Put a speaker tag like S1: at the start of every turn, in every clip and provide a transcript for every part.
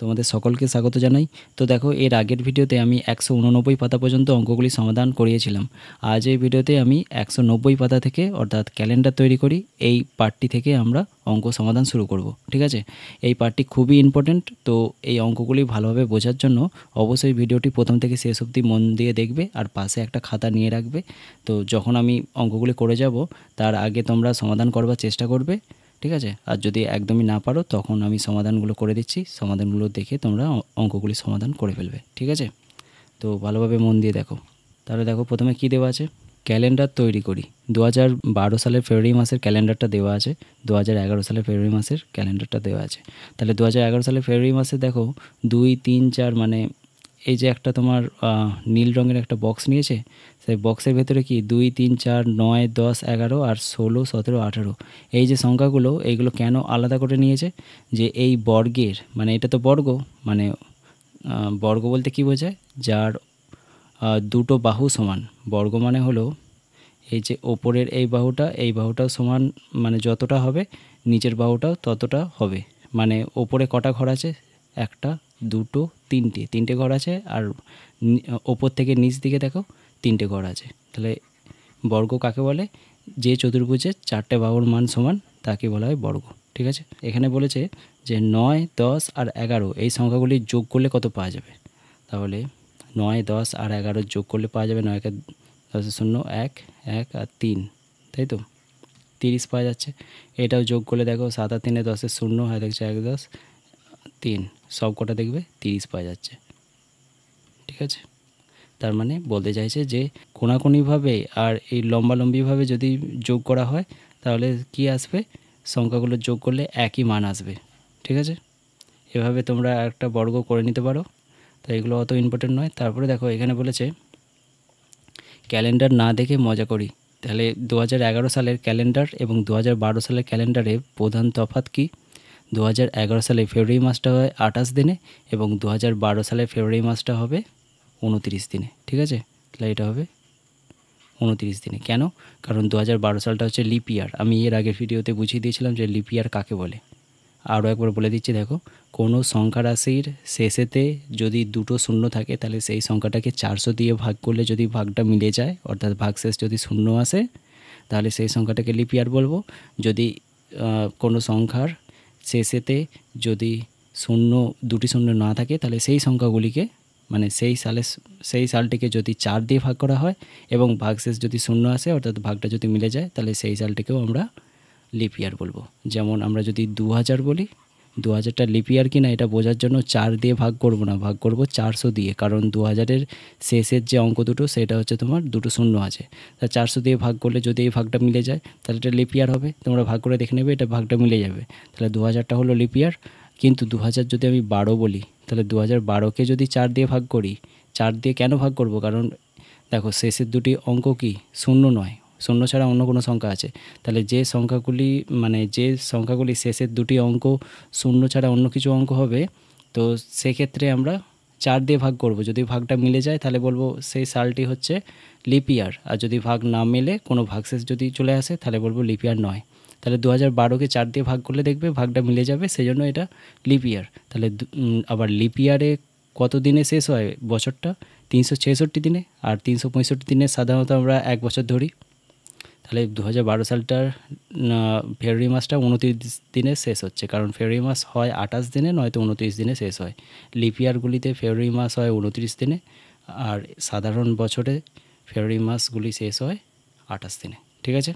S1: তোমাদের সকলকে স্বাগত জানাই। তো দেখো, এর আগের ভিডিওতে আমি 189 পাতা পর্যন্ত অঙ্কগুলি সমাধান করিয়েছিলাম। আজ এই ভিডিওতে আমি 190 পাতা থেকে অর্থাৎ ক্যালেন্ডার তৈরি করি এই পার্টটি থেকে আমরা অঙ্ক সমাধান শুরু করব। ঠিক আছে, এই পার্টটি খুবই ইম্পর্টেন্ট। তো এই অঙ্কগুলি ভালোভাবে বোঝার জন্য অবশ্যই ভিডিওটি প্রথম থেকে শেষ অবধি মন দিয়ে দেখবে আর পাশে একটা খাতা নিয়ে রাখবে। তো যখন আমি অঙ্কগুলি করে যাব তার আগে তোমরা সমাধান করবার চেষ্টা করবে। ঠিক আছে, আর যদি একদমই না পারো তখন আমি সমাধানগুলো করে দিচ্ছি, সমাধানগুলো দেখে তোমরা অঙ্কগুলি সমাধান করে ফেলবে। ঠিক আছে, তো ভালোভাবে মন দিয়ে দেখো। তাহলে দেখো, প্রথমে কি দেওয়া আছে, ক্যালেন্ডার তৈরি করি। 2012 সালের ফেব্রুয়ারি মাসের ক্যালেন্ডারটা দেওয়া আছে, 2011 সালের ফেব্রুয়ারি মাসের ক্যালেন্ডারটা দেওয়া আছে। তাহলে 2011 সালের ফেব্রুয়ারি মাসে দেখো 2, 3, 4 মানে এই যে একটা তোমার নীল রঙের একটা বক্স নিয়েছে, সেই বক্সের ভেতরে কি 2, 3, 4, 9, 10, 11 আর 16, 17, 18 এই যে সংখ্যাগুলো, এইগুলো কেন আলাদা করে নিয়েছে, যে এই বর্গের মানে এটা তো বর্গ, মানে বর্গ বলতে কি বোঝায়, যার দুটো বাহু সমান। বর্গ মানে হলো এই যে ওপরের এই বাহুটাও সমান, মানে যতটা হবে নিচের বাহুটাও ততটা হবে। মানে ওপরে কটা ঘর আছে, 1, 2, 3টে ঘর আছে, আর ওপর থেকে নিচ দিকে দেখো 3টে ঘর আছে। তাহলে বর্গ কাকে বলে, যে চতুর্ভুজের 4টে বাহুর মান সমান তাকে বলা হয় বর্গ। ঠিক আছে, এখানে বলেছে যে 9, 10 আর 11 এই সংখ্যাগুলি যোগ করলে কত পাওয়া যাবে। তাহলে 9, 10 আর 11 যোগ করলে পাওয়া যাবে 9 × 10 = 0, 1, 1 আর 3, তাই তো 30 পাওয়া যাচ্ছে। এটাও যোগ করলে দেখো 7 আর 3 10 0 হয়, দেখছে 1, 10, 3 সব কটা দেখবে 30 পাওয়া যাচ্ছে। ঠিক আছে, তার মানে বলতে চাইছে যে কোণাকুণিভাবে আর এই লম্বালম্বিভাবে যদি যোগ করা হয় তাহলে কি আসবে, সংখ্যাগুলো যোগ করলে একই মান আসবে। ঠিক আছে, এভাবে তোমরা একটা বর্গ করে নিতে পারো। তো এগুলো অত ইম্পর্টেন্ট নয়। তারপরে দেখো, এখানে বলেছে ক্যালেন্ডার না দেখে মজা করি। তাহলে 2011 সালের ক্যালেন্ডার এবং 2012 সালের ক্যালেন্ডারে প্রধান তফাৎ কি। 2011 সালে ফেব্রুয়ারি মাসটা হয় 28 দিনে এবং 2012 সালে ফেব্রুয়ারি মাসটা হবে 29 দিনে। ঠিক আছে, তাহলে এটা হবে 29 দিনে। কেন, কারণ 2012 সালটা হচ্ছে লিপ ইয়ার। আমি এর আগের ভিডিওতে বুঝিয়ে দিয়েছিলাম যে লিপ ইয়ার কাকে বলে। আরও একবার বলে দিচ্ছি, দেখো, কোনো সংখ্যা রাশির শেষেতে যদি দুটো শূন্য থাকে তাহলে সেই সংখ্যাটাকে 400 দিয়ে ভাগ করলে যদি ভাগটা মিলে যায়, অর্থাৎ ভাগশেষ যদি শূন্য আসে, তাহলে সেই সংখ্যাটাকে লিপ ইয়ার বলবো। যদি কোনো সংখ্যার শেষেতে যদি দুটি শূন্য না থাকে তাহলে সেই সংখ্যাগুলিকে, মানে সেই সালটিকে যদি 4 দিয়ে ভাগ করা হয় এবং ভাগশেষ যদি শূন্য আসে, অর্থাৎ ভাগটা যদি মিলে যায়, তাহলে সেই সালটিকেও আমরা লিপ ইয়ার বলবো। যেমন আমরা যদি 2000 বলি, 2000টা লিপ ইয়ার কিনা এটা বোঝার জন্য 4 দিয়ে ভাগ করব না, ভাগ করব 400 দিয়ে, কারণ 2000-এর শেষের যে অঙ্ক দুটো সেটা হচ্ছে তোমার দুটো শূন্য আছে। তা 400 দিয়ে ভাগ করলে যদি এই ভাগটা মিলে যায় তাহলে এটা লিপ ইয়ার হবে। তোমরা ভাগ করে দেখে নেবে, এটা ভাগটা মিলে যাবে। তাহলে 2000টা হলো লিপ ইয়ার। কিন্তু 2000 যদি আমি 12 বলি, তাহলে 2012কে যদি 4 দিয়ে ভাগ করি, 4 দিয়ে কেন ভাগ করব, কারণ দেখো শেষের দুটি অঙ্ক কি শূন্য নয়, শূন্য ছাড়া অন্য কোনো সংখ্যা আছে। তাহলে যে সংখ্যাগুলি শেষের দুটি অঙ্ক শূন্য ছাড়া অন্য কিছু অঙ্ক হবে, তো সেক্ষেত্রে আমরা 4 দিয়ে ভাগ করব। যদি ভাগটা মিলে যায় তাহলে বলবো সেই সালটি হচ্ছে লিপ ইয়ার, আর যদি ভাগ না মেলে, কোনো ভাগশেষ যদি চলে আসে, তাহলে বলবো লিপ ইয়ার নয়। তাহলে 2012কে 4 দিয়ে ভাগ করলে দেখবে ভাগটা মিলে যাবে, সেই জন্য এটা লিপ ইয়ার। তাহলে আবার লিপ ইয়ারে কত দিনে শেষ হয় বছরটা, 366 দিনে, আর 365 দিনে সাধারণত আমরা এক বছর ধরি। তাহলে 2012 সালটার ফেব্রুয়ারি মাসটা 29 দিনে শেষ হচ্ছে, কারণ ফেব্রুয়ারি মাস হয় 28 দিনে, নয়তো 29 দিনে শেষ হয়। লিপ ইয়ারগুলিতে ফেব্রুয়ারি মাস হয় 29 দিনে, আর সাধারণ বছরে ফেব্রুয়ারি মাসগুলি শেষ হয় 28 দিনে। ঠিক আছে,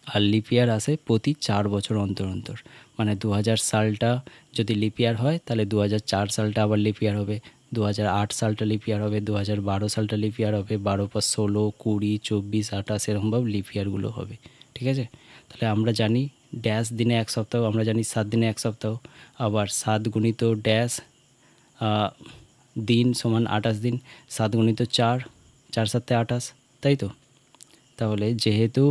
S1: আর লিপ ইয়ার আসে প্রতি 4 বছর অন্তর অন্তর। মানে 2000 সালটা যদি লিপ ইয়ার হয় তাহলে 2004 সালটা আবার লিপ ইয়ার হবে, 2008 সালটা লিপ ইয়ার হবে, 2012 সালটা লিপ ইয়ার হবে, 12 + 16, 20, 24, 28 এরকমভাবে লিপ ইয়ারগুলো হবে। ঠিক আছে, তাহলে আমরা জানি ড্যাশ দিনে 1 সপ্তাহ, আমরা জানি 7 দিনে 1 সপ্তাহ, আবার 7 গুণিত ড্যাশ দিন সমান 28 দিন, 7 গুণিত 4, 4 × 7 = 28, তাই তো। তাহলে যেহেতু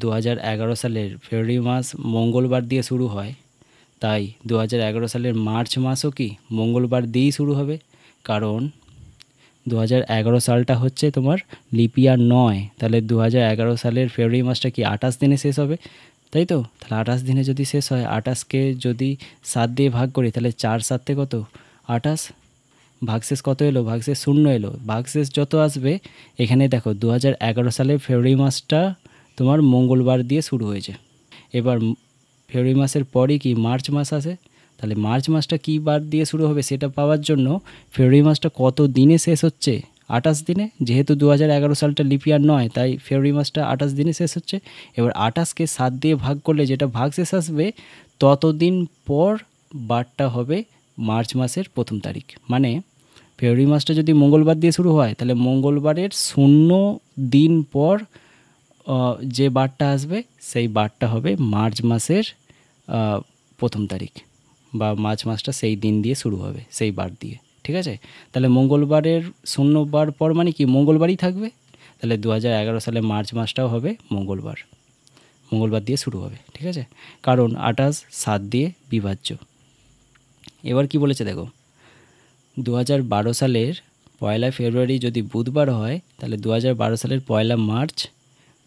S1: 2011 সালের ফেব্রুয়ারি মাস মঙ্গলবার দিয়ে শুরু হয়, তাই 2011 সালের মার্চ মাসও কি মঙ্গলবার দিয়েই শুরু হবে, কারণ 2011 সালটা হচ্ছে তোমার লিপ ইয়ার নয়। তাহলে 2011 সালের ফেব্রুয়ারি মাসটা কি 28 দিনে শেষ হবে। তাই তো? তাহলে 28 দিনে যদি শেষ হয়, 28কে যদি 7 দিয়ে ভাগ করি তাহলে 4 7 কত 28, ভাগশেষ কত এলো, ভাগশেষ 0 এলো। ভাগশেষ যত আসবে, এখানে দেখো 2011 সালের ফেব্রুয়ারি মাসটা তোমার মঙ্গলবার দিয়ে শুরু হয়েছে। এবার ফেব্রুয়ারি মাসের পরই কি মার্চ মাস আসে, তাহলে মার্চ মাসটা কী বার দিয়ে শুরু হবে সেটা পাওয়ার জন্য ফেব্রুয়ারি মাসটা কত দিনে শেষ হচ্ছে, 28 দিনে। যেহেতু 2011 সালটা লিপিয়ার নয়, তাই ফেব্রুয়ারি মাসটা 28 দিনে শেষ হচ্ছে। এবার 28কে 7 দিয়ে ভাগ করলে যেটা ভাগ শেষ আসবে, ততদিন পর বারটা হবে মার্চ মাসের 1 তারিখ। মানে ফেব্রুয়ারি মাসটা যদি মঙ্গলবার দিয়ে শুরু হয়, তাহলে মঙ্গলবারের 0 দিন পর যে বারটা আসবে সেই বারটা হবে মার্চ মাসের 1 তারিখ, বা মার্চ মাসটা সেই দিন দিয়ে শুরু হবে, সেই বার দিয়ে। ঠিক আছে? তাহলে মঙ্গলবারের 0 বার পর মানে কি মঙ্গলবারই থাকবে। তাহলে 2011 সালে মার্চ মাসটাও হবে মঙ্গলবার দিয়ে শুরু হবে। ঠিক আছে? কারণ 28 7 দিয়ে বিভাজ্য। এবার কি বলেছে দেখো, 2012 সালের 1 ফেব্রুয়ারি যদি বুধবার হয়, তাহলে 2012 সালের 1 মার্চ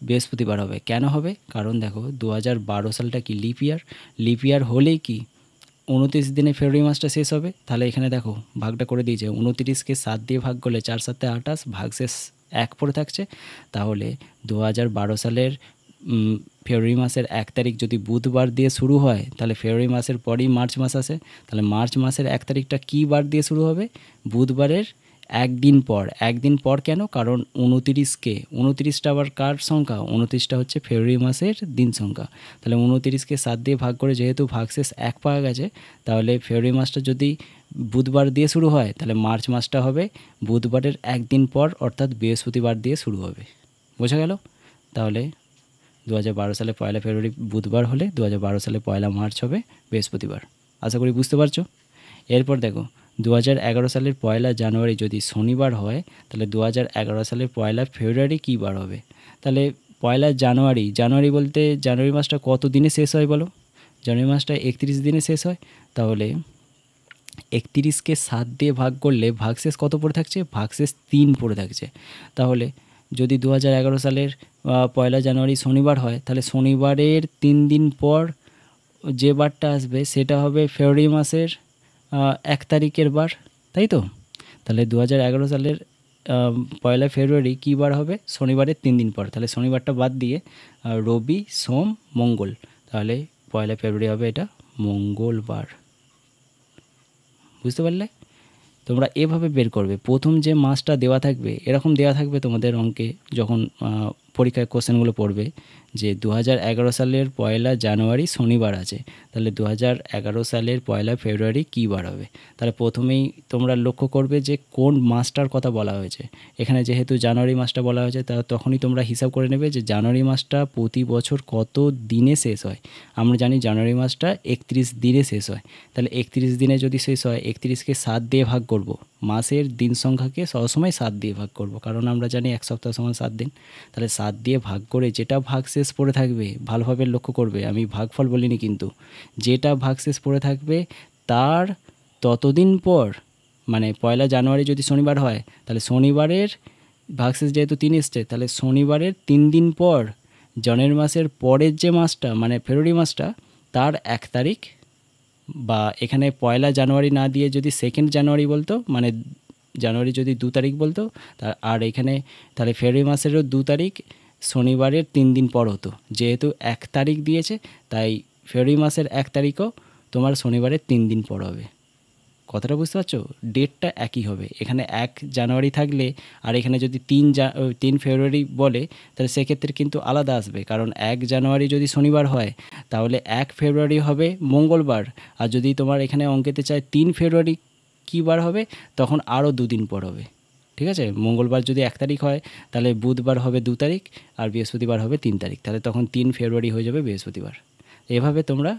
S1: বৃহস্পতিবার হবে। কেন হবে? কারণ দেখো 2012 সালটা কি লিপ ইয়ার হলেই কি 29 দিনে ফেব্রুয়ারি মাসটা শেষ হবে। তাহলে এখানে দেখো ভাগটা করে দিয়েছে, 29কে 7 দিয়ে ভাগ করলে 4 7 28, ভাগশেষ 1 পড়ে থাকছে। তাহলে 2012 সালের ফেব্রুয়ারি মাসের 1 তারিখ যদি বুধবার দিয়ে শুরু হয়, তাহলে ফেব্রুয়ারি মাসের পরেই মার্চ মাস আসে। তাহলে মার্চ মাসের 1 তারিখটা কী বার দিয়ে শুরু হবে? বুধবারের একদিন পর। কেন? কারণ 29টা আবার কার সংখ্যা? 29টা হচ্ছে ফেব্রুয়ারি মাসের দিন সংখ্যা। তাহলে 29কে 7 দিয়ে ভাগ করে যেহেতু ভাগশেষ 1 পাওয়া গেছে, তাহলে ফেব্রুয়ারি মাসটা যদি বুধবার দিয়ে শুরু হয়, তাহলে মার্চ মাসটা হবে বুধবারের একদিন পর, অর্থাৎ বৃহস্পতিবার দিয়ে শুরু হবে। বোঝা গেল? তাহলে 2012 সালে 1 ফেব্রুয়ারি বুধবার হলে 2012 সালে 1 মার্চ হবে বৃহস্পতিবার। আশা করি বুঝতে পারছো। এরপর দেখো 2011 সালের 1 জানুয়ারি যদি শনিবার হয়, তাহলে 2011 সালের 1 ফেব্রুয়ারি কী বার হবে? তাহলে 1 জানুয়ারি বলতে জানুয়ারি মাসটা কত দিনে শেষ হয় বলো? জানুয়ারি মাসটা 31 দিনে শেষ হয়। তাহলে 31কে 7 দিয়ে ভাগ করলে ভাগশেষ কত পড়ে থাকছে? ভাগশেষ 3 পড়ে থাকছে। তাহলে যদি 2011 সালের 1 জানুয়ারি শনিবার হয়, তাহলে শনিবারের 3 দিন পর যে বারটা আসবে সেটা হবে ফেব্রুয়ারি মাসের 1 তারিখের বার, তাই তো? তাহলে 2011 সালের 1 ফেব্রুয়ারি কী বার হবে? শনিবারের 3 দিন পর। তাহলে শনিবারটা বাদ দিয়ে রবি সোম মঙ্গল, তাহলে 1 ফেব্রুয়ারি হবে এটা মঙ্গলবার। বুঝতে পারলে? তোমরা এভাবে বের করবে। প্রথম যে মাসটা দেওয়া থাকবে, এরকম দেওয়া থাকবে তোমাদের অঙ্কে যখন পরীক্ষায় কোশ্চেনগুলো পড়বে, যে 2011 সালের 1 জানুয়ারি শনিবার আছে, তাহলে 2011 সালের 1 ফেব্রুয়ারি কী বার হবে? তাহলে প্রথমেই তোমরা লক্ষ্য করবে যে কোন মাসটার কথা বলা হয়েছে। এখানে যেহেতু জানুয়ারি মাসটা বলা হয়েছে, তখনই তোমরা হিসাব করে নেবে যে জানুয়ারি মাসটা প্রতি বছর কত দিনে শেষ হয়। আমরা জানি জানুয়ারি মাসটা 31 দিনে শেষ হয়। তাহলে 31 দিনে যদি শেষ হয়, 31কে 7 দিয়ে ভাগ করব। মাসের দিন সংখ্যাকে সবসময় 7 দিয়ে ভাগ করব, কারণ আমরা জানি 1 সপ্তাহ সমান 7 দিন। তাহলে 7 দিয়ে ভাগ করে যেটা ভাগশেষ পড়ে থাকবে, ভালোভাবে লক্ষ্য করবে, আমি ভাগফল বলিনি কিন্তু, যেটা ভাগশেষ পড়ে থাকবে তার ততদিন পর, মানে 1 জানুয়ারি যদি শনিবার হয়, তাহলে শনিবারের ভাগশেষ যেহেতু 3 এসছে, তাহলে শনিবারের 3 দিন পর জানুয়ারি মাসের পরের যে মাসটা, মানে ফেব্রুয়ারি মাসটা, তার 1 তারিখ, বা এখানে 1 জানুয়ারি না দিয়ে যদি 2 জানুয়ারি বলতো, মানে জানুয়ারি যদি 2 তারিখ বলতো, আর এখানে তাহলে ফেব্রুয়ারি মাসেরও 2 তারিখ শনিবারের 3 দিন পর হতো। যেহেতু 1 তারিখ দিয়েছে, তাই ফেব্রুয়ারি মাসের 1 তারিখও তোমার শনিবারের 3 দিন পর হবে। কথাটা বুঝতে পারছো? ডেটটা একই হবে। এখানে 1 জানুয়ারি থাকলে আর এখানে যদি 3 ফেব্রুয়ারি বলে, তাহলে সেক্ষেত্রে কিন্তু আলাদা আসবে, কারণ 1 জানুয়ারি যদি শনিবার হয়, তাহলে 1 ফেব্রুয়ারি হবে মঙ্গলবার। আর যদি তোমার এখানে অঙ্কেতে চায় 3 ফেব্রুয়ারি কী বার হবে, তখন আরও 2 দিন পর হবে। ঠিক আছে? মঙ্গলবার যদি 1 তারিখ হয়, তাহলে বুধবার হবে 2 তারিখ, আর বৃহস্পতিবার হবে 3 তারিখ। তাহলে তখন 3 ফেব্রুয়ারি হয়ে যাবে বৃহস্পতিবার। এভাবে তোমরা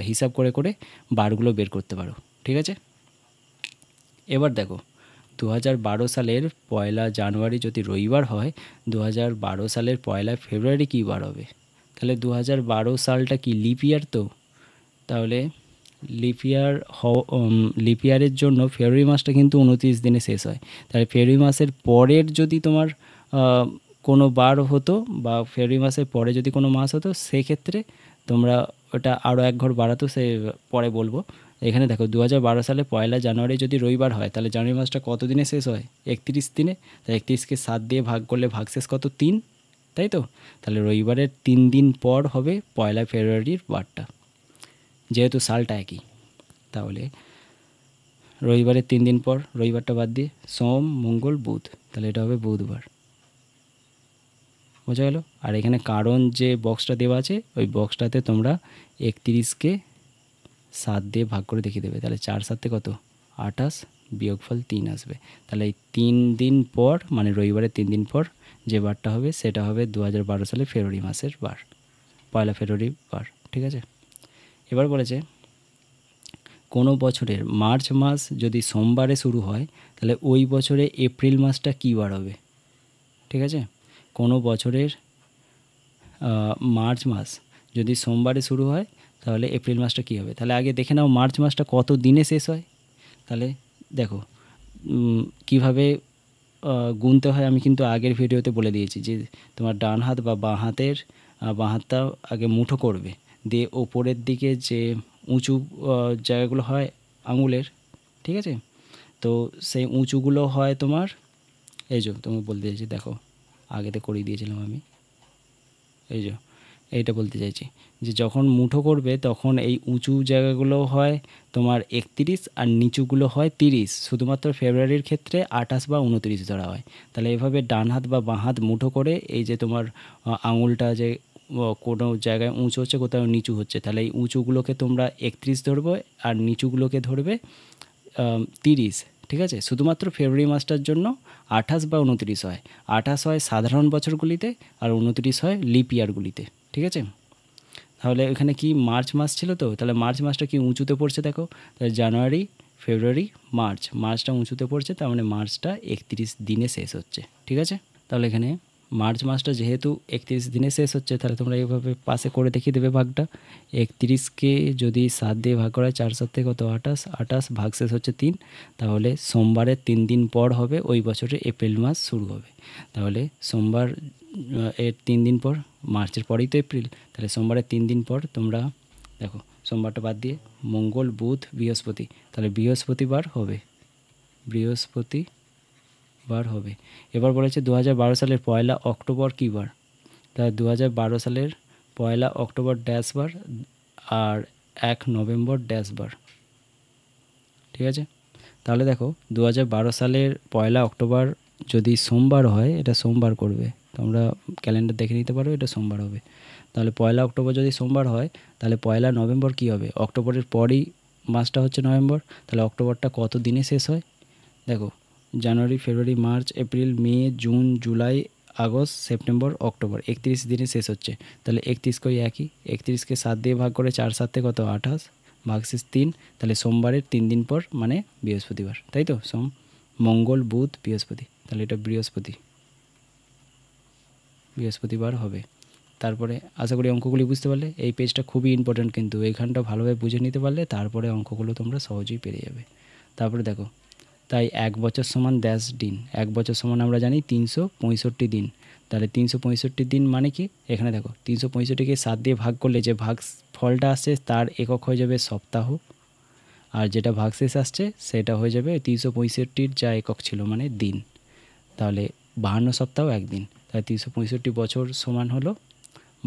S1: হিসাব করে করে বারগুলো বের করতে পারো। ঠিক আছে? এবার দেখো 2012 সালের 1 জানুয়ারি যদি রবিবার হয়, 2012 সালের 1 ফেব্রুয়ারি কী বার হবে? তাহলে 2012 সালটা কি লিপ ইয়ার তো? তাহলে লিপ ইয়ারের জন্য ফেব্রুয়ারি মাসটা কিন্তু 29 দিনে শেষ হয়। তাহলে ফেব্রুয়ারি মাসের পরের যদি তোমার কোনো বার হতো, বা ফেব্রুয়ারি মাসের পরে যদি কোনো মাস হতো, সেক্ষেত্রে তোমরা ওটা আরও এক ঘর বাড়াতো, সে পরে বলবো। এখানে দেখো 2012 সালে 1 জানুয়ারি যদি রবিবার হয় তাহলে জানুয়ারি মাসটা কত দিনে শেষ হয়? 31 দিনে। তাই 31কে 7 দিয়ে ভাগ করলে ভাগশেষ কত? 3, তাই তো? তাহলে রবিবারের 3 দিন পর হবে 1 ফেব্রুয়ারির বারটা, যেহেতু সালটা একই। তাহলে রবিবারের 3 দিন পর, রবিবারটা বাদ দিয়ে সোম মঙ্গল বুধ, তাহলে এটা হবে বুধবার। বোঝা গেল? আর এখানে কারণ যে বক্সটা দেওয়া আছে ওই বক্সটাতে তোমরা 31কে 7 দিয়ে ভাগ করে দেখিয়ে দেবে। তাহলে 4 7 কত? 28, বিয়োগফল 3 আসবে। তাহলে এই 3 দিন পর, মানে রবিবারের 3 দিন পর যে বারটা হবে সেটা হবে 2012 সালে ফেব্রুয়ারি মাসের বার, 1 ফেব্রুয়ারি বার। ঠিক আছে? এবার বলেছে কোনো বছরের মার্চ মাস যদি সোমবারে শুরু হয় তাহলে ওই বছরে এপ্রিল মাসটা কী বার হবে? ঠিক আছে? কোনো বছরের মার্চ মাস যদি সোমবারে শুরু হয় তাহলে এপ্রিল মাসটা কী হবে? তাহলে আগে দেখে নাও মার্চ মাসটা কত দিনে শেষ হয়। তাহলে দেখো কিভাবে গুনতে হয় আমি কিন্তু আগের ভিডিওতে বলে দিয়েছি, যে তোমার ডান হাত বা বাঁ হাতটা আগে মুঠো করবে, দিয়ে ওপরের দিকে যে উঁচু জায়গাগুলো হয় আঙুলের, ঠিক আছে, তো সেই উঁচুগুলো হয় তোমার, এই যে তুমি বলতে চাইছি, দেখো আগেতে করিয়ে দিয়েছিলাম আমি, এই যে এইটা বলতে চাইছি যে যখন মুঠো করবে তখন এই উঁচু জায়গাগুলো হয় তোমার 31 আর নিচুগুলো হয় 30। শুধুমাত্র ফেব্রুয়ারির ক্ষেত্রে 28 বা 29 ধরা হয়। তাহলে এভাবে ডান হাত বা বাঁ হাত মুঠো করে এই যে তোমার আঙুলটা যে কোনো জায়গায় উঁচু হচ্ছে কোথাও নিচু হচ্ছে, তাহলে এই উঁচুগুলোকে তোমরা 31 ধরবে আর নিচুগুলোকে ধরবে 30। ঠিক আছে? শুধুমাত্র ফেব্রুয়ারি মাসটার জন্য 28 বা 29 হয়। 28 হয় সাধারণ বছরগুলিতে আর 29 হয় লিপ ইয়ারগুলিতে। ঠিক আছে? তাহলে এখানে কি মার্চ মাস ছিল, তো তাহলে মার্চ মাসটা কি উঁচুতে পড়ছে দেখো, তাহলে জানুয়ারি ফেব্রুয়ারি মার্চটা উঁচুতে পড়ছে, তার মানে মার্চটা 31 দিনে শেষ হচ্ছে। ঠিক আছে? তাহলে এখানে মার্চ মাসটা যেহেতু 31 দিনে শেষ হচ্ছে, তাহলে তোমরা এইভাবে পাশে করে দেখিয়ে দেবে ভাগটা। 31কে যদি 7 দিয়ে ভাগ করা হয়, 4 7 কত? 28 ভাগ শেষ হচ্ছে 3, তাহলে সোমবারের 3 দিন পর হবে ওই বছরে এপ্রিল মাস শুরু হবে। তাহলে সোমবার এর 3 দিন পর, মার্চের পরেই তো এপ্রিল, তাহলে সোমবারের 3 দিন পর তোমরা দেখো সোমবারটা বাদ দিয়ে মঙ্গল বুধ বৃহস্পতি, তাহলে বৃহস্পতিবার হবে। এবার বলেছে 2012 সালের 1 অক্টোবর কী বার? তাহলে 2012 সালের 1 অক্টোবর ড্যাশ বার আর 1 নভেম্বর ড্যাশ বার। ঠিক আছে? তাহলে দেখো 2012 সালের 1 অক্টোবর যদি সোমবার হয়, এটা সোমবার করবে, তোমরা ক্যালেন্ডার দেখে নিতে পারো, এটা সোমবার হবে। তাহলে 1 অক্টোবর যদি সোমবার হয় তাহলে 1 নভেম্বর কী হবে? অক্টোবরের পরই মাসটা হচ্ছে নভেম্বর, তাহলে অক্টোবরটা কত দিনে শেষ হয়? দেখো January February March April May June July August September October, 31 দিনে শেষ হচ্ছে। তাহলে 31 কই একই, 31কে 7 দিয়ে ভাগ করে 4 7 কত? 28 ভাগশেষ 3, তাহলে সোমবারের 3 দিন পর মানে বৃহস্পতিবার, তাই তো? সোম মঙ্গল বুধ বৃহস্পতি, তাহলে এটা বৃহস্পতিবার হবে। তারপরে আশা করি অঙ্কগুলি বুঝতে পারলে। এই পেজটা খুবই ইম্পর্ট্যান্ট, কিন্তু এইখানটা ভালোভাবে বুঝে নিতে পারলে তারপরে অঙ্কগুলো তোমরা সহজেই পেরে যাবে। তারপরে দেখো, তাই 1 বছর সমান ড্যাশ দিন। 1 বছর সমান আমরা জানি 365 দিন। তাহলে 365 দিন মানে কি? এখানে দেখো 365কে 7 দিয়ে ভাগ করলে যে ভাগ ফলটা আসছে তার একক হয়ে যাবে সপ্তাহ, আর যেটা ভাগশেষ আসছে সেটা হয়ে যাবে 365-র যা একক ছিল মানে দিন। তাহলে 52 সপ্তাহ 1 দিন, তাহলে 365 বছর সমান হলো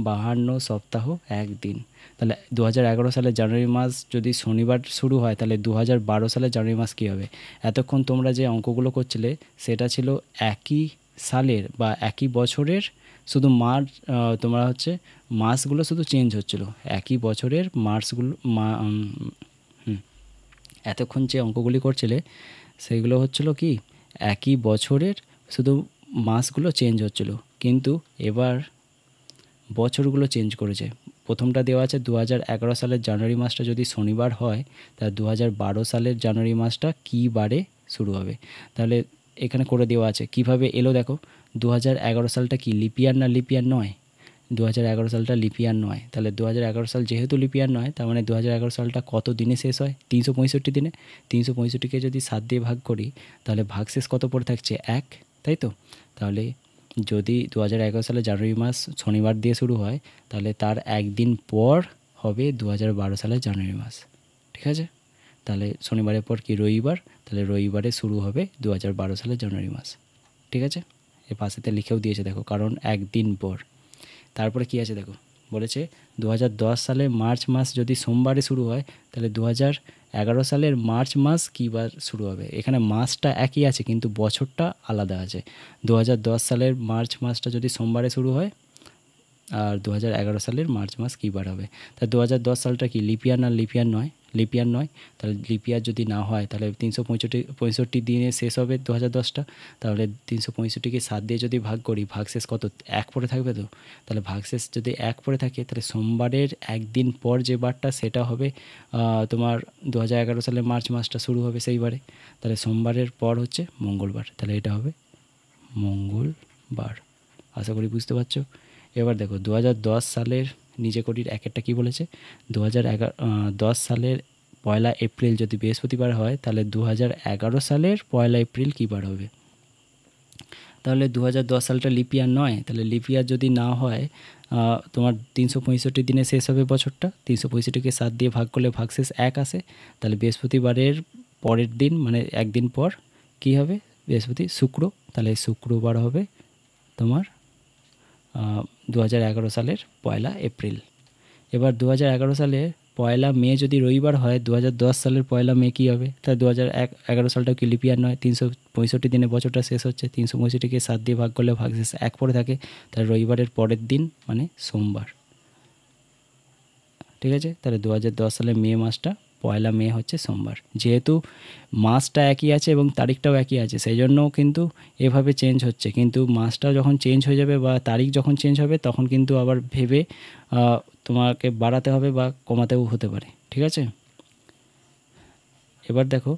S1: 52 সপ্তাহ 1 দিন। তাহলে 2011 সালের জানুয়ারি মাস যদি শনিবার শুরু হয় তাহলে 2012 সালের জানুয়ারি মাস কী হবে? এতক্ষণ তোমরা যে অঙ্কগুলো করছিলে সেটা ছিল একই সালের বা একই বছরের, শুধু তোমরা হচ্ছে মাসগুলো শুধু চেঞ্জ হচ্ছিল, একই বছরের মার্চগুলো এতক্ষণ যে অঙ্কগুলি করছিলে সেগুলো হচ্ছিল কি একই বছরের, শুধু মাসগুলো চেঞ্জ হচ্ছিল, কিন্তু এবার বছরগুলো চেঞ্জ করেছে। প্রথমটা দেওয়া আছে 2011 সালের জানুয়ারি মাসটা যদি শনিবার হয় তাহলে 2012 সালের জানুয়ারি মাসটা কী বারে শুরু হবে। তাহলে এখানে করে দেওয়া আছে, কিভাবে এলো দেখো। 2011 সালটা কি লিপিয়ার না লিপিয়ার নয়? 2011 সালটা লিপিয়ার নয়, তাহলে 2011 সাল যেহেতু লিপিয়ার নয় তার মানে 2011 সালটা কত দিনে শেষ হয়? 365 দিনে। 365কে যদি 7 দিয়ে ভাগ করি তাহলে ভাগশেষ কত পড়ে থাকছে? 1, তাই তো? তাহলে যদি 2011 সালে জানুয়ারি মাস শনিবার দিয়ে শুরু হয় তাহলে তার একদিন পর হবে 2012 সালের জানুয়ারি মাস। ঠিক আছে, তাহলে শনিবারের পর কি রবিবার, তাহলে রবিবারে শুরু হবে 2012 সালের জানুয়ারি মাস। ঠিক আছে, এর পাশেতে লিখেও দিয়েছে দেখো, কারণ একদিন পর। তারপরে কি আছে দেখো, বলেছে 2010 সালের মার্চ মাস যদি সোমবারে শুরু হয় তাহলে 2011 সালের মার্চ মাস কী বার শুরু হবে। এখানে মাসটা একই আছে কিন্তু বছরটা আলাদা আছে। 2010 সালের মার্চ মাসটা যদি সোমবারে শুরু হয় আর 2011 সালের মার্চ মাস কী বার হবে। তা 2010 সালটা কি লিপিয়ার না লিপিয়ার নয়? লিপিয়ার নয়, তাহলে লিপিয়ার যদি না হয় তাহলে 365 দিনে শেষ হবে 2010টা। তাহলে 365কে 7 দিয়ে যদি ভাগ করি, ভাগশেষ কত? 1 পড়ে থাকবে তো। তাহলে ভাগশেষ যদি 1 পড়ে থাকে তাহলে সোমবারের একদিন পর যে বারটা সেটা হবে তোমার 2011 সালের মার্চ মাসটা শুরু হবে সেই বারে। তাহলে সোমবারের পর হচ্ছে মঙ্গলবার, তাহলে এটা হবে মঙ্গলবার। আশা করি বুঝতে পারছো। এবার দেখো 2010 সালের নিচে কোটির একটা কী বলেছে, 2010 সালের 1 এপ্রিল যদি বৃহস্পতিবার হয় তাহলে 2011 সালের 1 এপ্রিল কী বার হবে। তাহলে 2010 সালটা লিপিয়ার নয়, তাহলে লিপিয়ার যদি না হয় তোমার 365 দিনে শেষ হবে বছরটা। 365কে 7 দিয়ে ভাগ করলে ভাগশেষ 1 আসে, তাহলে বৃহস্পতিবারের পরের দিন মানে একদিন পর কি হবে, শুক্র, তাহলে শুক্রবার হবে তোমার 2011 সালের 1 এপ্রিল। এবার 2011 সালের 1 মে যদি রবিবার হয়, 2010 সালের 1 মে কী হবে, তাহলে 2011 সালটাও কি লিপিয়ার নয়, 365 দিনে বছরটা শেষ হচ্ছে। 365কে 7 দিয়ে ভাগ করলে ভাগশেষ 1 পড়ে থাকে, তাহলে রবিবারের পরের দিন মানে সোমবার। ঠিক আছে, তাহলে 2010 সালের মে মাসটা 1 মে হচ্ছে সোমবার। যেহেতু মাসটা একই আছে এবং তারিখটাও একই আছে সেই জন্য কিন্তু এভাবে চেঞ্জ হচ্ছে, কিন্তু মাসটাও যখন চেঞ্জ হয়ে যাবে বা তারিখ যখন চেঞ্জ হবে তখন কিন্তু আবার ভেবে তোমাকে বাড়াতে হবে বা কমাতেও হতে পারে। ঠিক আছে, এবার দেখো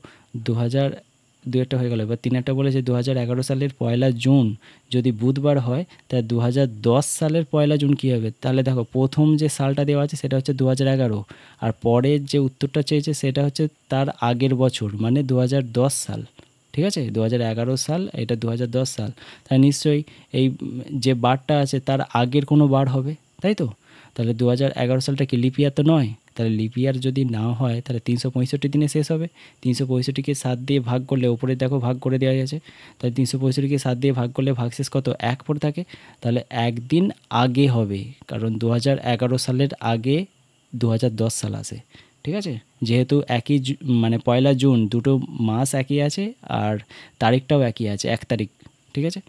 S1: 2 হয়ে গেল। এবার 3 বলেছে 2011 সালের 1 জুন যদি বুধবার হয় তাহলে 2010 সালের 1 জুন কী হবে। তাহলে দেখো প্রথম যে সালটা দেওয়া আছে সেটা হচ্ছে 2011, আর পরের যে উত্তরটা চেয়েছে সেটা হচ্ছে তার আগের বছর মানে 2010 সাল। ঠিক আছে, 2011 সাল, এটা 2010 সাল, তাই নিশ্চয়ই এই যে বারটা আছে তার আগের কোনো বার হবে, তাই তো। তাহলে 2011 সালটা কি লিপিয়ার তো নয়, তাহলে লিপিয়ার যদি না হয় তাহলে 365 দিনে শেষ হবে। 365কে 7 দিয়ে ভাগ করলে ওপরে দেখো ভাগ করে দেওয়া আছে, তাহলে 365কে 7 দিয়ে ভাগ করলে ভাগশেষ কত 1 পড়ে থাকে, তাহলে একদিন আগে হবে, কারণ 2011 সালের আগে 2010 সাল আসে। ঠিক আছে, যেহেতু একই মানে 1 জুন দুটো মাস একই আছে আর তারিখটাও একই আছে 1 তারিখ। ঠিক আছে,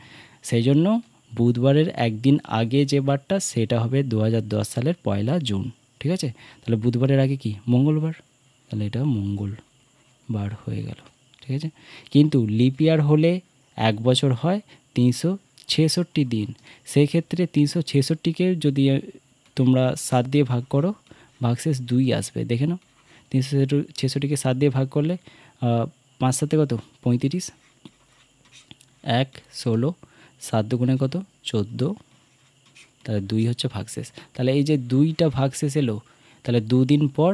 S1: সেই জন্য বুধবারের একদিন আগে যে বারটা সেটা হবে 2010 সালের 1 জুন। ঠিক আছে, তাহলে বুধবারের আগে কি মঙ্গলবার, তাহলে এটা মঙ্গলবার হয়ে গেল। ঠিক আছে, কিন্তু লিপ ইয়ার হলে 1 বছর হয় 366 দিন, সেই ক্ষেত্রে 366কে যদি তোমরা 7 দিয়ে ভাগ করো ভাগশেষ 2 আসবে। দেখে নাও, 366কে 7 দিয়ে ভাগ করলে 5 7 কত 35, 1 16, 7 দুগুণে কত 14, তাহলে 2 হচ্ছে ভাগশেষ। তাহলে এই যে 2টা ভাগশেষ এলো, তাহলে 2 দিন পর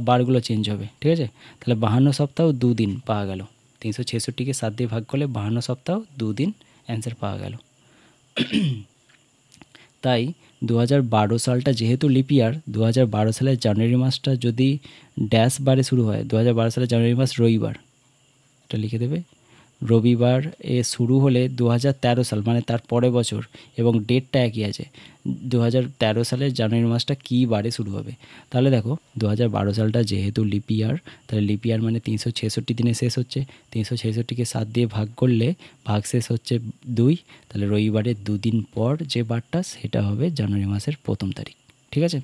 S1: বারগুলো চেঞ্জ হবে। ঠিক আছে, তাহলে 52 সপ্তাহ 2 দিন পাওয়া গেল। 366কে 7 দিয়ে ভাগ করলে 52 সপ্তাহ 2 দিন অ্যান্সার পাওয়া গেল। তাই 2012 সালটা যেহেতু লিপ ইয়ার, 2012 সালের জানুয়ারি মাসটা যদি ড্যাশ বারে শুরু হয়, 2012 সালের জানুয়ারি মাস রবিবার, এটা লিখে দেবে, রবিবার এ শুরু হলে 2013 সাল মানে তার পরের বছর এবং ডেটটা একই আছে, 2013 সালের জানুয়ারি মাসটা কী বারে শুরু হবে। তাহলে দেখো 2012 সালটা যেহেতু লিপ ইয়ার, তাহলে লিপ ইয়ার মানে 366 দিনে শেষ হচ্ছে। 366কে 7 দিয়ে ভাগ করলে ভাগশেষ হচ্ছে 2, তাহলে রবিবারের 2 দিন পর যে বারটা সেটা হবে জানুয়ারি মাসের 1 তারিখ। ঠিক আছে,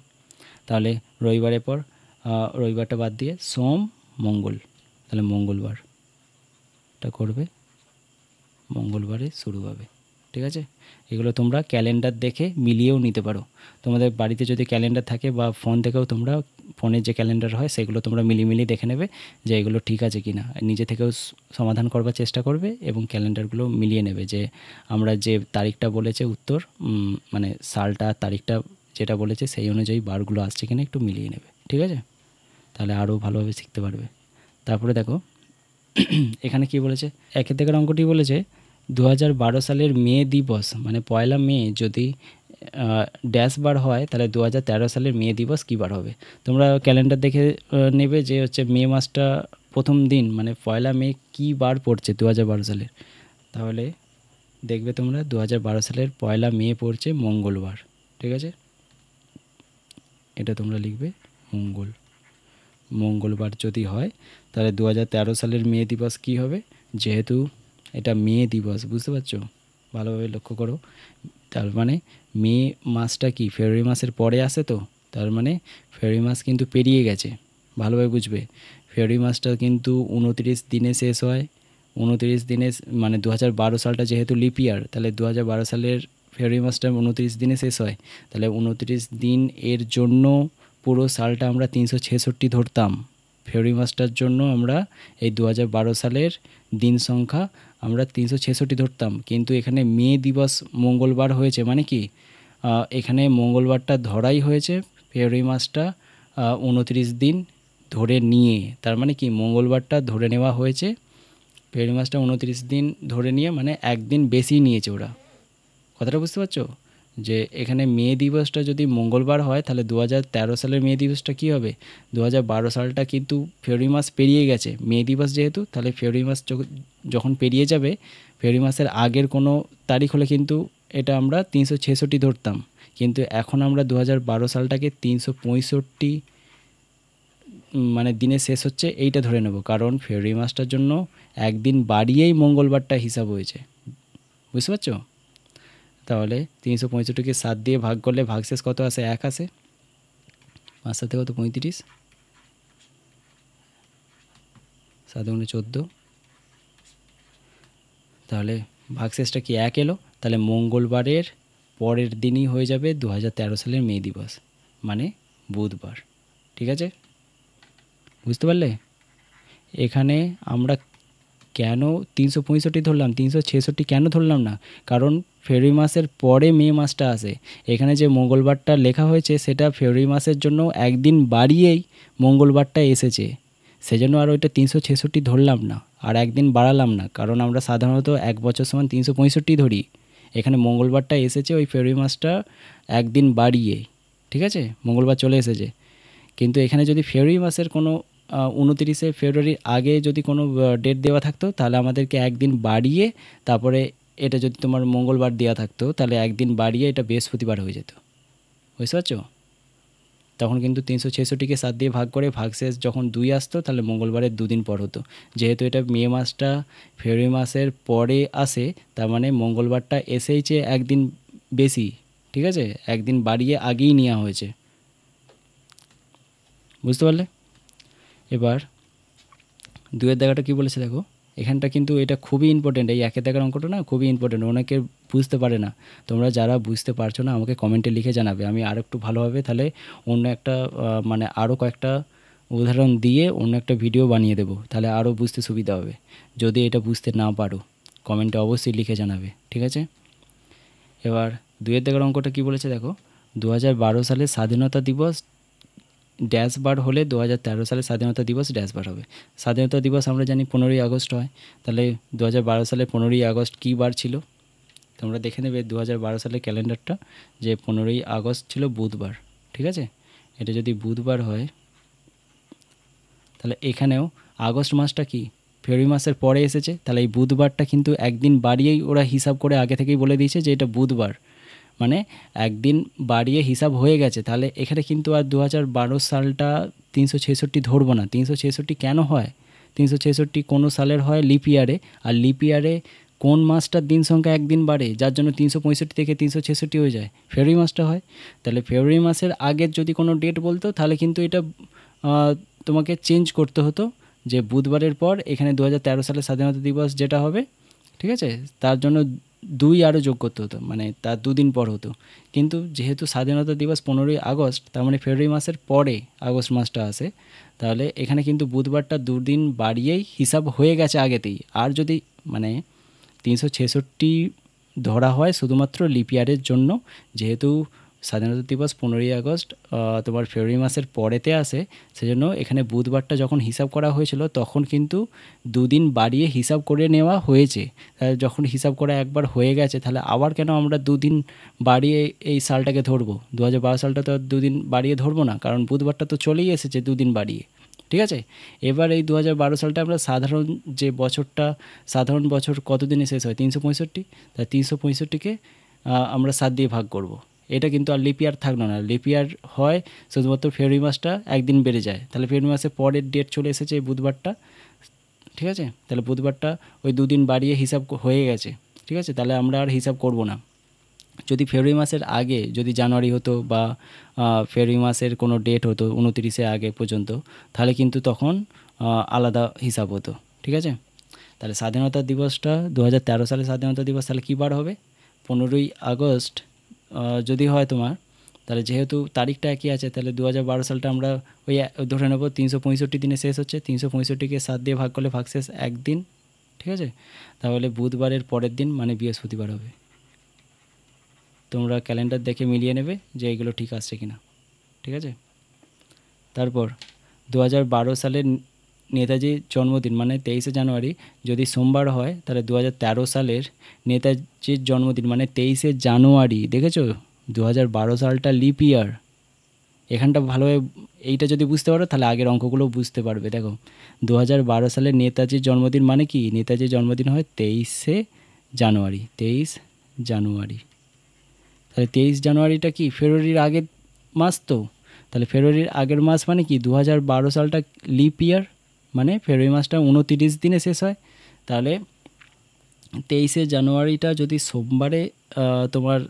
S1: তাহলে রবিবারের পর রবিবারটা বাদ দিয়ে সোম মঙ্গল, তাহলে মঙ্গলবার করবে, মঙ্গলবারে শুরু হবে। ঠিক আছে, এগুলো তোমরা ক্যালেন্ডার দেখে মিলিয়েও নিতে পারো। তোমাদের বাড়িতে যদি ক্যালেন্ডার থাকে বা ফোন থেকেও তোমরা ফোনের যে ক্যালেন্ডার হয় সেগুলো তোমরা মিলিয়ে দেখে নেবে যে এগুলো ঠিক আছে কি না, নিজে থেকেও সমাধান করবার চেষ্টা করবে এবং ক্যালেন্ডারগুলো মিলিয়ে নেবে যে আমরা যে তারিখটা বলেছে উত্তর মানে সালটা তারিখটা যেটা বলেছে সেই অনুযায়ী বারগুলো আসছে কিনা একটু মিলিয়ে নেবে। ঠিক আছে, তাহলে আরও ভালোভাবে শিখতে পারবে। তারপরে দেখো এখানে কি বলেছে, 1 দাগের অঙ্কটি বলেছে 2012 সালের মে দিবস মানে পয়লা মে যদি ড্যাশ বার হয় তাহলে 2013 সালের মে দিবস কী বার হবে। তোমরা ক্যালেন্ডার দেখে নেবে যে হচ্ছে মে মাসটা প্রথম দিন মানে পয়লা মে কী বার পড়ছে 2012 সালের। তাহলে দেখবে তোমরা 2012 সালের পয়লা মে পড়ছে মঙ্গলবার। ঠিক আছে, এটা তোমরা লিখবে মঙ্গলবার যদি হয় তাহলে 2013 সালের মে দিবস কী হবে, যেহেতু এটা মে দিবস, বুঝতে পারছো, ভালোভাবে লক্ষ্য করো। তার মানে মে মাসটা কি ফেব্রুয়ারি মাসের পরে আসে, তো তার মানে ফেব্রুয়ারি মাস কিন্তু পেরিয়ে গেছে, ভালোভাবে বুঝবে। ফেব্রুয়ারি মাসটা কিন্তু 29 দিনে শেষ হয়। 29 দিনে মানে 2012 সালটা যেহেতু লিপ ইয়ার, তাহলে 2012 সালের ফেব্রুয়ারি মাসটা 29 দিনে শেষ হয়। তাহলে 29 দিন এর জন্য পুরো সালটা আমরা 366 ধরতাম। ফেব্রুয়ারি মাসটার জন্য আমরা এই 2012 সালের দিন সংখ্যা আমরা 366 ধরতাম, কিন্তু এখানে মে দিবস মঙ্গলবার হয়েছে মানে কি এখানে মঙ্গলবারটা ধরাই হয়েছে ফেব্রুয়ারি মাসটা 29 দিন ধরে নিয়ে। তার মানে কি মঙ্গলবারটা ধরে নেওয়া হয়েছে, ফেব্রুয়ারি মাসটা 29 দিন ধরে নিয়ে, মানে একদিন বেশি নিয়েছে ওরা। কথাটা বুঝতে পারছো, যে এখানে মে দিবসটা যদি মঙ্গলবার হয় তাহলে 2013 সালের মে দিবসটা কী হবে, 2012 সালটা কিন্তু ফেব্রুয়ারি মাস পেরিয়ে গেছে। মে দিবস যেহেতু, তাহলে ফেব্রুয়ারি মাস যখন পেরিয়ে যাবে, ফেব্রুয়ারি মাসের আগের কোনো তারিখ হলে কিন্তু এটা আমরা 366 ধরতাম, কিন্তু এখন আমরা 2012 সালটাকে 365 মানে দিনে শেষ হচ্ছে এইটা ধরে নেব, কারণ ফেব্রুয়ারি মাসটার জন্য একদিন বাড়িয়েই মঙ্গলবারটা হিসাব হয়েছে, বুঝতে পারছো। তাহলে 365কে 7 দিয়ে ভাগ করলে ভাগশেষ কত আসে, 1 আসে। 5 সাথে কত 35, 7 গুণে 14, তাহলে ভাগশেষটা কি 1 এলো। তাহলে মঙ্গলবারের পরের দিনই হয়ে যাবে 2013 সালের মে দিবস, মানে বুধবার। ঠিক আছে, বুঝতে পারলে। এখানে আমরা কেন 365 ধরলাম, 366 কেন ধরলাম না, কারণ ফেব্রুয়ারি মাসের পরে মে মাসটা আসে। এখানে যে মঙ্গলবারটা লেখা হয়েছে সেটা ফেব্রুয়ারি মাসের জন্য একদিন বাড়িয়েই মঙ্গলবারটা এসেছে, সেজন্য আর ওইটা 366 ধরলাম না, আর একদিন বাড়ালাম না, কারণ আমরা সাধারণত 1 বছর সমান 365 ধরি। এখানে মঙ্গলবারটা এসেছে ওই ফেব্রুয়ারি মাসটা একদিন বাড়িয়ে, ঠিক আছে, মঙ্গলবার চলে এসেছে। কিন্তু এখানে যদি ফেব্রুয়ারি মাসের কোনো 29 ফেব্রুয়ারির আগে যদি কোনো ডেট দেওয়া থাকতো তাহলে আমাদেরকে একদিন বাড়িয়ে, তারপরে এটা যদি তোমার মঙ্গলবার দেওয়া থাকতো তাহলে একদিন বাড়িয়ে এটা বৃহস্পতিবার হয়ে যেত, বুঝতে পারছো। তখন কিন্তু 366কে 7 দিয়ে ভাগ করে ভাগশেষ যখন 2 আসতো তাহলে মঙ্গলবারের 2 দিন পর হতো। যেহেতু এটা মে মাসটা ফেব্রুয়ারি মাসের পরে আসে, তার মানে মঙ্গলবারটা এসেইছে একদিন বেশি, ঠিক আছে, একদিন বাড়িয়ে আগেই নেওয়া হয়েছে, বুঝতে পারলে। এবার 2-এর দাগাটা কী বলেছে দেখো, এখানটা কিন্তু এটা খুবই ইম্পর্টেন্ট, এই 1-এর দাগের অঙ্কটা না খুবই ইম্পর্টেন্ট, অনেকে বুঝতে পারে না। তোমরা যারা বুঝতে পারছো না আমাকে কমেন্টে লিখে জানাবে, আমি আর একটু ভালোভাবে তাহলে অন্য একটা মানে আরও কয়েকটা উদাহরণ দিয়ে অন্য একটা ভিডিও বানিয়ে দেবো, তাহলে আরও বুঝতে সুবিধা হবে। যদি এটা বুঝতে না পারো কমেন্টে অবশ্যই লিখে জানাবে, ঠিক আছে। এবার 2-এর দাগের অঙ্কটা কী বলেছে দেখো, 2012 সালে স্বাধীনতা দিবস ড্যাশ বার হলে 2013 সালে স্বাধীনতা দিবস ড্যাশ বার হবে। স্বাধীনতা দিবস আমরা জানি 15ই আগস্ট হয়, তাহলে 2012 সালে 15ই আগস্ট কী বার ছিল, তোমরা দেখে নেবে 2012 সালের ক্যালেন্ডারটা, যে 15ই আগস্ট ছিল বুধবার, ঠিক আছে। এটা যদি বুধবার হয় তাহলে এখানেও আগস্ট মাসটা কি ফেব্রুয়ারি মাসের পরে এসেছে, তাহলে এই বুধবারটা কিন্তু একদিন বাড়িয়েই ওরা হিসাব করে আগে থেকেই বলে দিয়েছে যে এটা বুধবার, মানে একদিন বাড়িয়ে হিসাব হয়ে গেছে। তাহলে এখানে কিন্তু আর 2012 সালটা 366 ধরবো না। 366 কেন হয়, 366 কোনো সালের হয় লিপ ইয়ারে, আর লিপ ইয়ারে কোন মাসটার দিন সংখ্যা একদিন বাড়ে, যার জন্য 365 থেকে 366 হয়ে যায়, ফেব্রুয়ারি মাসটা হয়। তাহলে ফেব্রুয়ারি মাসের আগের যদি কোনো ডেট বলতো তাহলে কিন্তু এটা তোমাকে চেঞ্জ করতে হতো, যে বুধবারের পর এখানে 2013 সালের স্বাধীনতা দিবস যেটা হবে, ঠিক আছে, তার জন্য 2 আরও যোগ করতে হতো, মানে তার 2 দিন পর হতো। কিন্তু যেহেতু স্বাধীনতা দিবস 15ই আগস্ট, তার মানে ফেব্রুয়ারি মাসের পরে আগস্ট মাসটা আসে, তাহলে এখানে কিন্তু বুধবারটা 2 দিন বাড়িয়েই হিসাব হয়ে গেছে আগেতেই। আর যদি মানে 366 ধরা হয় শুধুমাত্র লিপ ইয়ারের জন্য, যেহেতু স্বাধীনতা দিবস 15ই আগস্ট তোমার ফেব্রুয়ারি মাসের পরেতে আসে, সেজন্য এখানে বুধবারটা যখন হিসাব করা হয়েছিল তখন কিন্তু দুদিন বাড়িয়ে হিসাব করে নেওয়া হয়েছে। যখন হিসাব করা একবার হয়ে গেছে তাহলে আবার কেন আমরা দুদিন বাড়িয়ে এই সালটাকে ধরবো? 2012 সালটা তো দুদিন বাড়িয়ে ধরবো না, কারণ বুধবারটা তো চলেই এসেছে দুদিন বাড়িয়ে। ঠিক আছে, এবার এই 2012 সালটা আমরা সাধারণ যে বছরটা, সাধারণ বছর কত দিনে শেষ হয়? 365। তাই 365কে আমরা 7 দিয়ে ভাগ করব। এটা কিন্তু আর লিপ ইয়ার থাকলো না, লিপ ইয়ার হয় শুধুমাত্র ফেব্রুয়ারি মাসটা একদিন বেড়ে যায়। তাহলে ফেব্রুয়ারি মাসের পরের ডেট চলে এসেছে এই বুধবারটা। ঠিক আছে, তাহলে বুধবারটা ওই দুদিন বাড়িয়ে হিসাব হয়ে গেছে। ঠিক আছে, তাহলে আমরা আর হিসাব করব না। যদি ফেব্রুয়ারি মাসের আগে যদি জানুয়ারি হতো বা ফেব্রুয়ারি মাসের কোনো ডেট হতো 29-এর আগে পর্যন্ত, তাহলে কিন্তু তখন আলাদা হিসাব হতো। ঠিক আছে, তাহলে স্বাধীনতা দিবসটা 2013 সালে স্বাধীনতা দিবস, তাহলে কী বার হবে? 15ই আগস্ট যদি হয় তোমার, তাহলে যেহেতু তারিখটা একই আছে তাহলে 2012 সালটা আমরা ওই ধরে নেব 365 দিনে শেষ হচ্ছে। 365কে 7 দিয়ে ভাগ করলে ভাগশেষ একদিন। ঠিক আছে, তাহলে বুধবারের পরের দিন মানে বৃহস্পতিবার হবে। তোমরা ক্যালেন্ডার দেখে মিলিয়ে নেবে যে এগুলো ঠিক আসছে কিনা। ঠিক আছে, তারপর 2012 সালের নেতাজির জন্মদিন মানে 23শে জানুয়ারি যদি সোমবার হয়, তাহলে 2013 সালের নেতাজির জন্মদিন মানে 23শে জানুয়ারি। দেখেছো, 2012 সালটা লিপ ইয়ার। এখানটা ভালোভাবে এইটা যদি বুঝতে পারো তাহলে আগের অঙ্কগুলো বুঝতে পারবে। দেখো 2012 সালে নেতাজির জন্মদিন মানে কি? নেতাজির জন্মদিন হয় 23শে জানুয়ারি। 23 জানুয়ারি, তাহলে 23 জানুয়ারিটা কি ফেব্রুয়ারির আগের মাস? তো তাহলে ফেব্রুয়ারির আগের মাস মানে কি 2012 সালটা লিপ ইয়ার, মানে ফেব্রুয়ারি মাসটা 29 দিনে শেষ হয়। তাহলে 23শে জানুয়ারিটা যদি সোমবারে তোমার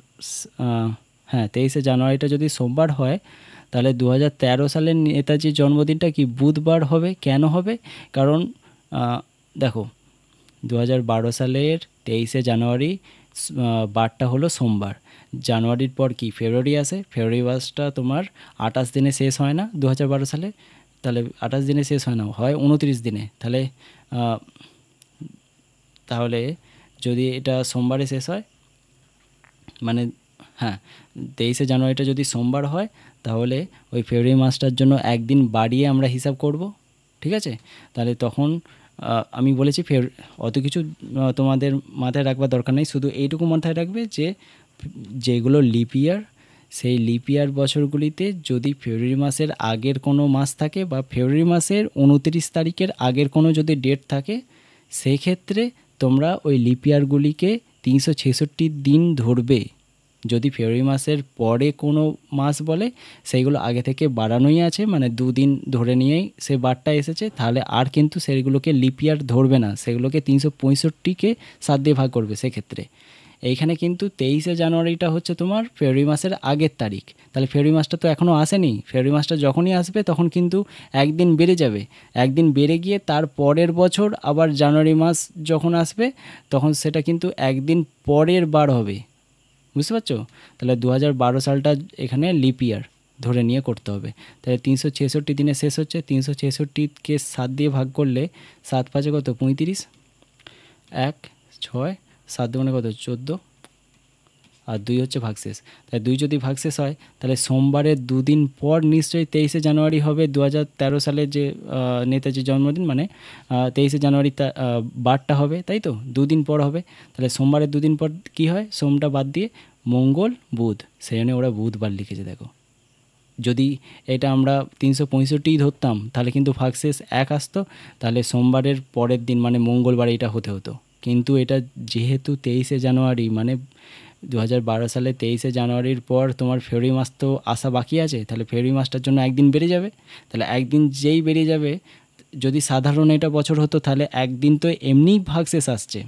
S1: 23শে জানুয়ারিটা যদি সোমবার হয়, তাহলে 2013 সালের নেতাজির জন্মদিনটা কি বুধবার হবে। কেন হবে? কারণ দেখো 2012 সালের 23শে জানুয়ারি বারটা হলো সোমবার। জানুয়ারির পর কি ফেব্রুয়ারি আসে, ফেব্রুয়ারি মাসটা তোমার 28 দিনে শেষ হয় না 2012 সালে। তাহলে 28 দিনে শেষ হয় না, হয় 29 দিনে। তাহলে যদি এটা সোমবারে শেষ হয় মানে 23শে জানুয়ারিটা যদি সোমবার হয়, তাহলে ওই ফেব্রুয়ারি মাসটার জন্য একদিন বাড়িয়ে আমরা হিসাব করব। ঠিক আছে, তাহলে তখন আমি বলেছি অত কিছু তোমাদের মাথায় রাখবার দরকার নেই, শুধু এইটুকু মাথায় রাখবে যে যেগুলো লিপ ইয়ার, সেই লিপ ইয়ার বছরগুলিতে যদি ফেব্রুয়ারি মাসের আগের কোনো মাস থাকে বা ফেব্রুয়ারি মাসের 29 তারিখের আগের কোনো যদি ডেট থাকে, সেই ক্ষেত্রে তোমরা ওই লিপ ইয়ারগুলিকে 366 দিন ধরবে। যদি ফেব্রুয়ারি মাসের পরে কোনো মাস বলে সেইগুলো আগে থেকে বাড়ানোই আছে, মানে দুদিন ধরে নিয়েই সে বারটা এসেছে, তাহলে আর কিন্তু সেগুলোকে লিপ ইয়ার ধরবে না, সেগুলোকে 365কে 7 দিয়ে ভাগ করবে সেক্ষেত্রে। এইখানে কিন্তু 23শে জানুয়ারিটা হচ্ছে তোমার ফেব্রুয়ারি মাসের আগের তারিখ। তাহলে ফেব্রুয়ারি মাসটা তো এখনও আসেনি, ফেব্রুয়ারি মাসটা যখনই আসবে তখন কিন্তু একদিন বেড়ে যাবে। একদিন বেড়ে গিয়ে তার পরের বছর আবার জানুয়ারি মাস যখন আসবে তখন সেটা কিন্তু একদিন পরের বার হবে। বুঝতে পারছো? তাহলে 2012 সালটা এখানে লিপ ইয়ার ধরে নিয়ে করতে হবে। তাহলে 366 দিনে শেষ হচ্ছে, 366কে 7 দিয়ে ভাগ করলে 7 5 কত 35, 1 6 7 দুগুণে কত 14, আর 2 হচ্ছে ভাগশেষ। তাই 2 যদি ভাগশেষ হয় তাহলে সোমবারের দুদিন পর নিশ্চয়ই 23শে জানুয়ারি হবে 2013 সালের যে নেতাজির জন্মদিন, মানে 23শে জানুয়ারি বারটা হবে, তাই তো? দুদিন পর হবে। তাহলে সোমবারের দুদিন পর কি হয়? সোমটা বাদ দিয়ে মঙ্গল বুধ, সেই জন্য ওরা বুধবার লিখেছে। দেখো, যদি এটা আমরা 365 ধরতাম তাহলে কিন্তু ভাগশেষ 1 আসতো, তাহলে সোমবারের পরের দিন মানে মঙ্গলবার এটা হতে হতো। কিন্তু এটা যেহেতু 23শে জানুয়ারি মানে 2012 সালে 23শে জানুয়ারির পর তোমার ফেব্রুয়ারি মাস তো আসা বাকি আছে, তাহলে ফেব্রুয়ারি মাসটার জন্য একদিন বেড়ে যাবে। তাহলে একদিন যেই বেড়ে যাবে, যদি সাধারণ এটা বছর হতো তাহলে একদিন তো এমনিই ভাগশেষ আসছে।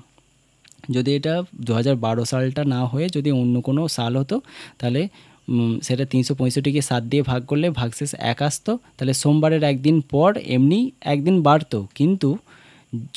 S1: যদি এটা 2012 সালটা না হয়ে যদি অন্য কোনো সাল হতো তাহলে সেটা 365কে 7 দিয়ে ভাগ করলে ভাগশেষ 1 আসতো, তাহলে সোমবারের একদিন পর এমনি একদিন বাড়তো। কিন্তু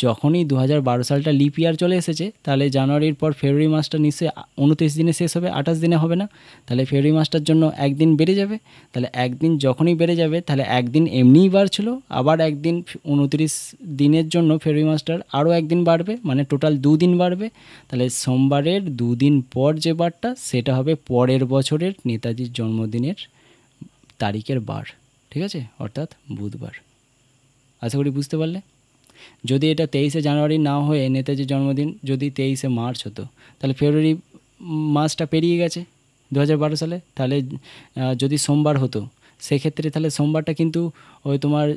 S1: যখনই 2012 সালটা লিপ ইয়ার চলে এসেছে, তাহলে জানুয়ারির পর ফেব্রুয়ারি মাসটা নিশ্চয়ই 29 দিনে শেষ হবে, 28 দিনে হবে না। তাহলে ফেব্রুয়ারি মাসটার জন্য একদিন বেড়ে যাবে। তাহলে একদিন যখনই বেড়ে যাবে, তাহলে একদিন এমনিই বাড়ছিল, আবার একদিন 29 দিনের জন্য ফেব্রুয়ারি মাসটার আরও একদিন বাড়বে, মানে টোটাল 2 দিন বাড়বে। তাহলে সোমবারের 2 দিন পর যে বারটা, সেটা হবে পরের বছরের নেতাজির জন্মদিনের তারিখের বার, ঠিক আছে, অর্থাৎ বুধবার। আশা করি বুঝতে পারলে। যদি এটা 23শে জানুয়ারি না হয়ে নেতাজির জন্মদিন যদি 23শে মার্চ হতো, তাহলে ফেব্রুয়ারি মাসটা পেরিয়ে গেছে 2012 সালে। তাহলে যদি সোমবার হতো, সেক্ষেত্রে তাহলে সোমবারটা কিন্তু ওই তোমার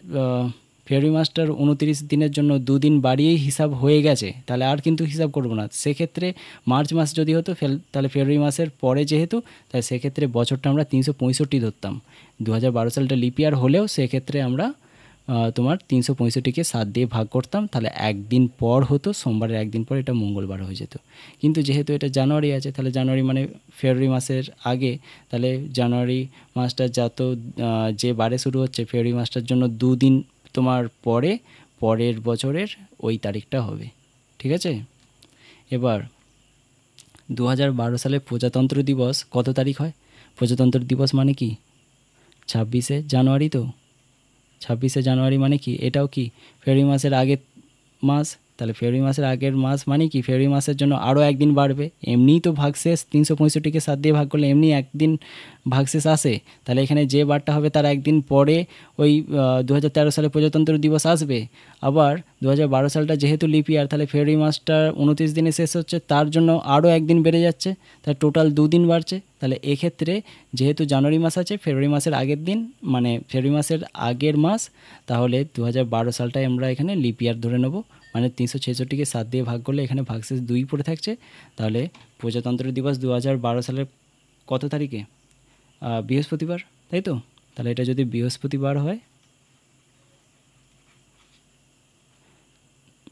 S1: ফেব্রুয়ারি মাসটার 29 দিনের জন্য 2 দিন বাড়িয়েই হিসাব হয়ে গেছে, তাহলে আর কিন্তু হিসাব করবো না। সেক্ষেত্রে মার্চ মাস যদি হতো, তাহলে ফেব্রুয়ারি মাসের পরে যেহেতু, তাহলে সেক্ষেত্রে বছরটা আমরা 365 ধরতাম। 2012 সালটা লিপ ইয়ার হলেও সেক্ষেত্রে আমরা তোমার 365কে 7 দিয়ে ভাগ করতাম, তাহলে একদিন পর হতো, সোমবারের একদিন পর এটা মঙ্গলবার হয়ে যেত। কিন্তু যেহেতু এটা জানুয়ারি আছে, তাহলে জানুয়ারি মানে ফেব্রুয়ারি মাসের আগে, তাহলে জানুয়ারি মাসটা যত যে বারে শুরু হচ্ছে, ফেব্রুয়ারি মাসটার জন্য 2 দিন তোমার পরের বছরের ওই তারিখটা হবে, ঠিক আছে। এবার 2012 সালে প্রজাতন্ত্র দিবস কত তারিখ হয়? প্রজাতন্ত্র দিবস মানে কি? 26শে জানুয়ারি। তো 26শে জানুয়ারি মানে কি? এটাও কি ফেব্রুয়ারি মাসের আগের মাস। তাহলে ফেব্রুয়ারি মাসের আগের মাস মানে কি? ফেব্রুয়ারি মাসের জন্য আরও একদিন বাড়বে। এমনিই তো ভাগশেষ 365কে 7 দিয়ে ভাগ করলে এমনি একদিন ভাগশেষ আসে। তাহলে এখানে যে বারটা হবে তার একদিন পরে ওই 2013 সালে প্রজাতন্ত্র দিবস আসবে। আবার 2012 সালটা যেহেতু লিপ ইয়ার, তাহলে ফেব্রুয়ারি মাসটা 29 দিনে শেষ হচ্ছে, তার জন্য আরও একদিন বেড়ে যাচ্ছে, তাহলে টোটাল 2 দিন বাড়ছে। তাহলে এক্ষেত্রে যেহেতু জানুয়ারি মাস আছে, ফেব্রুয়ারি মাসের আগের দিন মানে ফেব্রুয়ারি মাসের আগের মাস, তাহলে 2012 সালটাই আমরা এখানে লিপ ইয়ার ধরে নেব। মানে 366কে 7 দিয়ে ভাগ করলে এখানে ভাগশেষ 2 পড়ে থাকছে। তাহলে প্রজাতন্ত্র দিবস 2012 সালের কত তারিখে? বৃহস্পতিবার, তাই তো। তাহলে এটা যদি বৃহস্পতিবার হয়,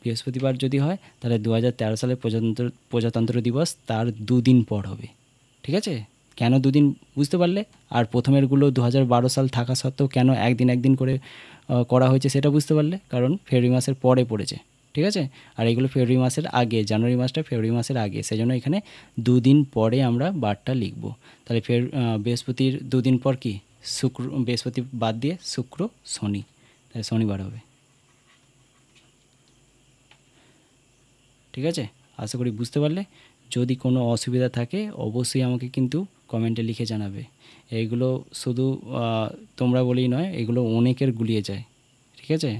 S1: বৃহস্পতিবার যদি হয়, তাহলে 2013 সালে প্রজাতন্ত্র দিবস তার 2 দিন পর হবে, ঠিক আছে। কেন 2 দিন বুঝতে পারলে। আর প্রথমেরগুলো 2012 সাল থাকা সত্ত্বেও কেন একদিন করে করা হয়েছে সেটা বুঝতে পারলে, কারণ ফেব্রুয়ারি মাসের পরে পড়েছে, ঠিক আছে। আর এগুলো ফেব্রুয়ারি মাসের আগে, জানুয়ারি মাসটা ফেব্রুয়ারি মাসের আগে, সেজন্য এখানে 2 দিন পরে আমরা বারটা লিখব। তাহলে বৃহস্পতির 2 দিন পর কি? বৃহস্পতি বাদ দিয়ে শুক্র, শনি, তাহলে শনিবার হবে, ঠিক আছে। আশা করি বুঝতে পারলে। যদি কোনো অসুবিধা থাকে অবশ্যই আমাকে কিন্তু কমেন্টে লিখে জানাবে। এইগুলো শুধু তোমরা বলেই নয়, এগুলো অনেকের গুলিয়ে যায়, ঠিক আছে।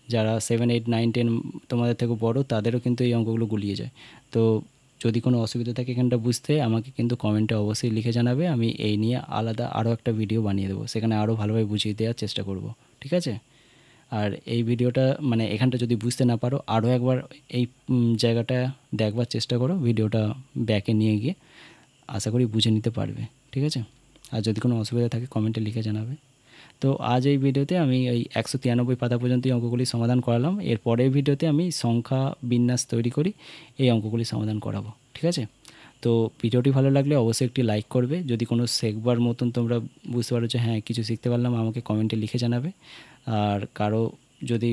S1: যারা 7, 8, 9, 10 তোমাদের থেকে বড়, তাদেরও কিন্তু এই অঙ্কগুলো গুলিয়ে যায়। তো যদি কোনো অসুবিধা থাকে এখানটা বুঝতে, আমাকে কিন্তু কমেন্টে অবশ্যই লিখে জানাবে। আমি এই নিয়ে আলাদা আরও একটা ভিডিও বানিয়ে দেবো, সেখানে আরও ভালোভাবে বুঝিয়ে দেওয়ার চেষ্টা করব, ঠিক আছে। আর এই ভিডিওটা মানে এখানটা যদি বুঝতে না পারো, আরও একবার এই জায়গাটা দেখবার চেষ্টা করো, ভিডিওটা ব্যাকে নিয়ে গিয়ে আশা করি বুঝে নিতে পারবে, ঠিক আছে। আর যদি কোনো অসুবিধা থাকে কমেন্টে লিখে জানাবে। তো আজ এই ভিডিওতে আমি এই 193 পাতা পর্যন্ত অঙ্কগুলি সমাধান করালাম। এর পরের ভিডিওতে আমি সংখ্যা বিন্যাস তৈরি করি এই অঙ্কগুলি সমাধান করাবো, ঠিক আছে। তো ভিডিওটি ভালো লাগলে অবশ্যই একটি লাইক করবে। যদি কোনো শেখবার মতন তোমরা বুঝতে পারো যে হ্যাঁ কিছু শিখতে পারলাম, আমাকে কমেন্টে লিখে জানাবে। আর কারো যদি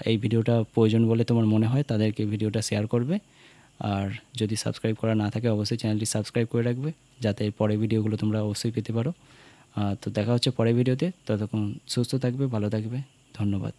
S1: এই ভিডিওটা প্রয়োজন বলে তোমার মনে হয়, তাদেরকে ভিডিওটা শেয়ার করবে। আর যদি সাবস্ক্রাইব করা না থাকে অবশ্যই চ্যানেলটি সাবস্ক্রাইব করে রাখবে, যাতে পরের ভিডিওগুলো তোমরা অবশ্যই পেতে পারো। তো দেখা হচ্ছে পরের ভিডিওতে। ততক্ষণ সুস্থ থাকবে, ভালো থাকবে, ধন্যবাদ।